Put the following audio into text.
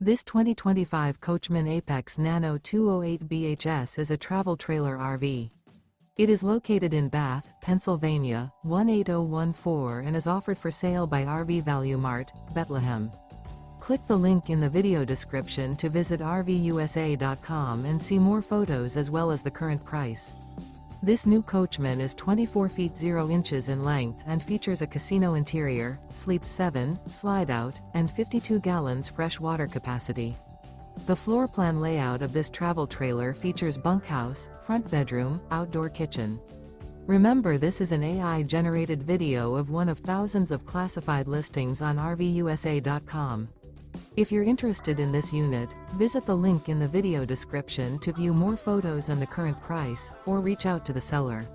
This 2025 Coachmen Apex Nano 208 BHS is a travel trailer RV. It is located in Bath, Pennsylvania, 18014 and is offered for sale by RV Value Mart, Behtlehem. Click the link in the video description to visit RVUSA.com and see more photos as well as the current price. This new Coachmen is 24 feet 0 inches in length and features a casino interior, sleeps 7, slide-out, and 52 gallons fresh water capacity. The floor plan layout of this travel trailer features bunkhouse, front bedroom, outdoor kitchen. Remember, this is an AI-generated video of one of thousands of classified listings on RVUSA.com. If you're interested in this unit, visit the link in the video description to view more photos and the current price, or reach out to the seller.